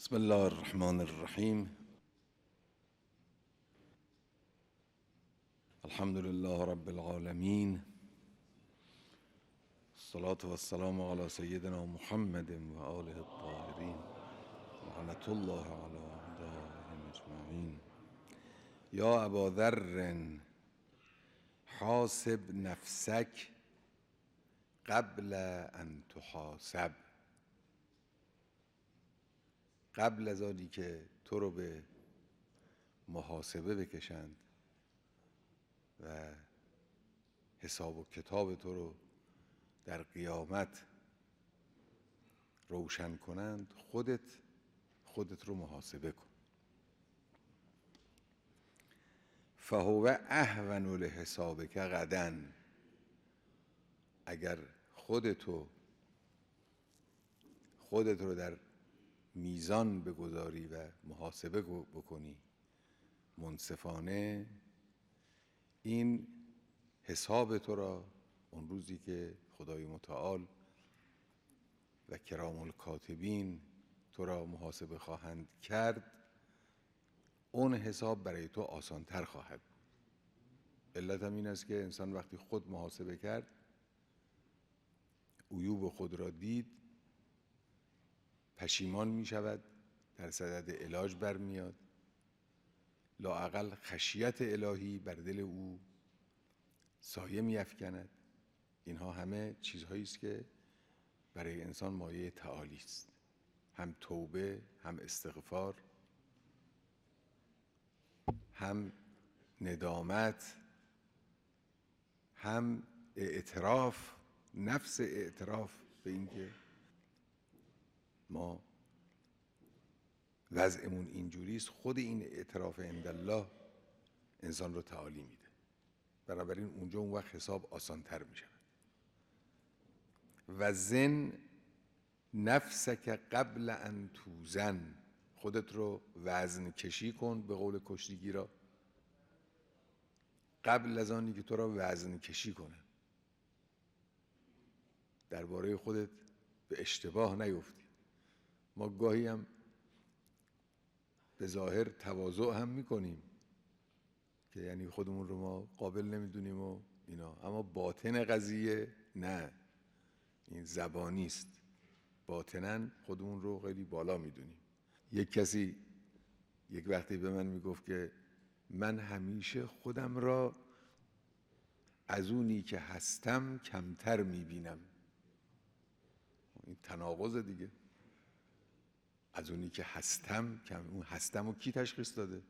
بسم الله الرحمن الرحیم. الحمد لله رب العالمین، الصلاة والسلام علی سیدنا محمد و آله الطاهرین، لعنة الله علی اعدائهم اجمعین. یا ابا ذر حاسب نفسک قبل ان تحاسب. قبل از آنی که تو رو به محاسبه بکشند و حساب و کتاب تو رو در قیامت روشن کنند، خودت رو محاسبه کن. فهو اهون لحسابک غدا. اگر خودت رو در میزان بگذاری و محاسبه بکنی منصفانه، این حساب تو را اون روزی که خدای متعال و کرام الکاتبین تو را محاسبه خواهند کرد، اون حساب برای تو آسانتر خواهد بود. علت هم این است که انسان وقتی خود محاسبه کرد، عیوب خود را دید، پشیمان می شود، در صدد علاج برمیاد، لااقل خشیت الهی بر دل او سایه می افکند. اینها همه چیزهایی است که برای انسان مایه تعالی است. هم توبه، هم استغفار، هم ندامت، هم اعتراف، نفس اعتراف به اینکه ما وضعمون اینجوری است. خود این اعتراف عندالله انسان رو تعالی میده. بنابراین اونجا اون وقت حساب آسانتر می شود. و زن نفسک قبل ان توزن. خودت رو وزن کشی کن، به قول کشتیگیرا، قبل از آنی که تو را وزن کشی کنه. درباره خودت به اشتباه نیفتی. ما گاهی هم به ظاهر تواضع هم میکنیم که یعنی خودمون رو ما قابل نمیدونیم و اینا، اما باطن قضیه نه، این زبانی است. باطناً خودمون رو خیلی بالا میدونیم. یک کسی یک وقتی به من میگفت که من همیشه خودم را از اونی که هستم کمتر میبینم. این تناقض دیگه. از اونی که هستم اون هستم رو کی تشخیص داده؟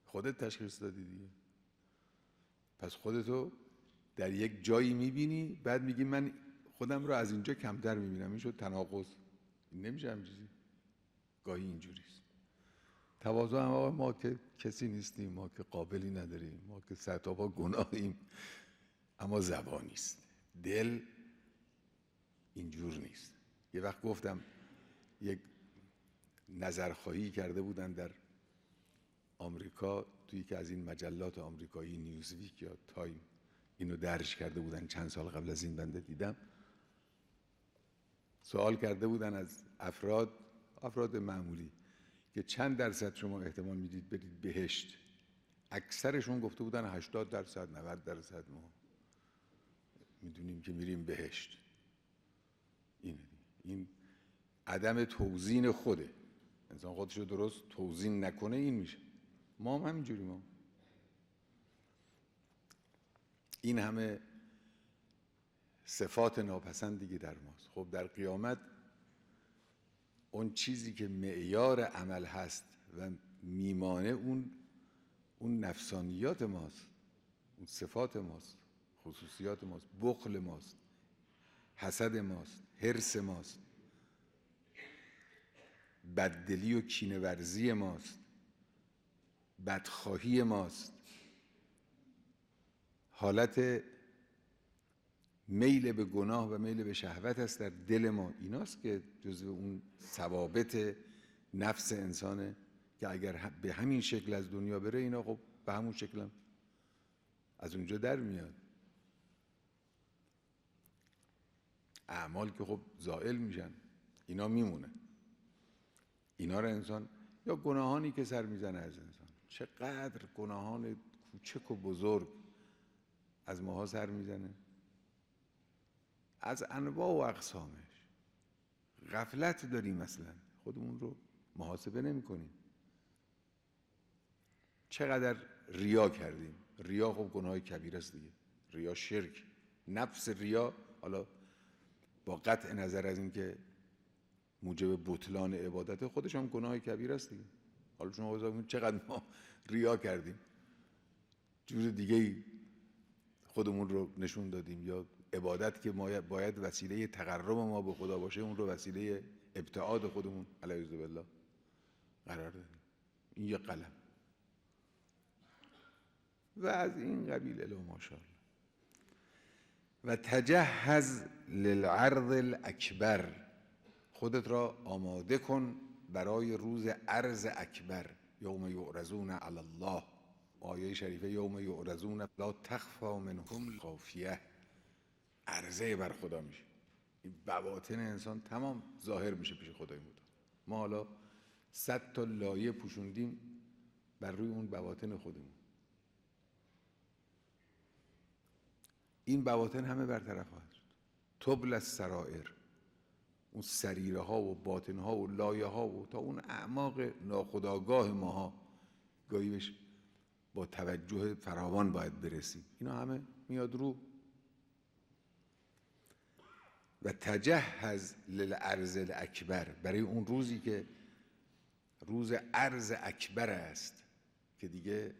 خودت تشخیص دادی دیگه. پس خودتو در یک جایی میبینی، بعد میگی من خودم رو از اینجا کمتر میبینم. این شد تناقض. این نمیشه هم چیزی. گاهی اینجوریست. تواضع هم آقا ما که کسی نیستیم، ما که قابلی نداریم، ما که صدها گناهیم، اما زبانیست. دل اینجور نیست. یه وقت گفتم یک نظرخواهی کرده بودن در آمریکا، توی که از این مجلات آمریکایی، نیوزویک یا تایم، اینو درج کرده بودن. چند سال قبل از این بنده دیدم. سوال کرده بودن از افراد معمولی که چند درصد شما احتمال میدید برید بهشت. اکثرشون گفته بودن 80%، 90%. ما میدونیم که میریم بهشت. این عدم توزین خوده. انسان خودش رو درست توزین نکنه این میشه. ما هم همینجوری. ما این همه صفات ناپسندی در ماست. خب در قیامت اون چیزی که معیار عمل هست و میمانه اون نفسانیات ماست، اون صفات ماست، خصوصیات ماست، بخل ماست، حسد ماست، حرص ماست، بددلی و کینه ورزی ماست، بدخواهی ماست، حالت میل به گناه و میل به شهوت است در دل ما. ایناست که جزو اون ثوابت نفس انسانه که اگر به همین شکل از دنیا بره، اینا خب به همون شکل هم از اونجا در میاد. اعمال که خب زائل میشن، اینا میمونه. اینا رو انسان، یا گناهانی که سر میزنه از انسان، چقدر گناهان کوچک و بزرگ از ماها سر میزنه، از انواع و اقسامش. غفلت داریم، مثلا خودمون رو محاسبه نمی کنیم. چقدر ریا کردیم. ریا خب گناه کبیر است دیگه. ریا شرک، نفس ریا، حالا با قطع نظر از اینکه موجب بطلان عبادت، خودش هم گناه کبیر است دیگه. حالا شما بذارید چقدر ما ریا کردیم، جور دیگه خودمون رو نشون دادیم، یا عبادت که ما باید وسیله تقرب ما به خدا باشه، اون رو وسیله ابتعاد خودمون علیه بالله قرار دادیم. این یه قلم و از این قبیل الی ماشاءالله. و تجهز للعرض الاکبر، خودت را آماده کن برای روز عرض اکبر. یوم یعرضون علی الله، آیه شریفه یوم یعرضون لا تخفی منهم خافیه، عرضه بر خدا میشه. این بواطن انسان تمام ظاهر میشه پیش خدای متعال. ما حالا 100 تا لایه پوشوندیم بر روی اون بواطن خودمون. این بواطن همه برطرف خواهد شد. تبل السرائر، اون سریره ها و باطن ها و لایه ها و تا اون اعماق ناخودآگاه ماها گاهی بهش با توجه فراوان باید برسیم. اینا همه میاد رو. و تجهز للعرض الاکبر، برای اون روزی که روز عرض اکبر است، که دیگه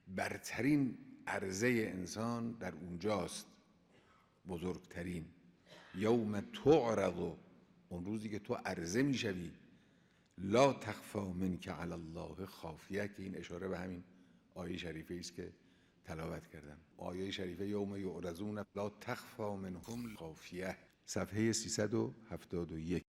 برترین عرضه انسان در اونجاست، بزرگترین. یوم تعرض، اون روزی که تو عرضه میشوی، لا تخفی منک علی الله خافیه، که این اشاره به همین آیه شریفه است که تلاوت کردم. آیه شریفه یوم یعرضون لا تخفی منهم خافیه، صفحه 371.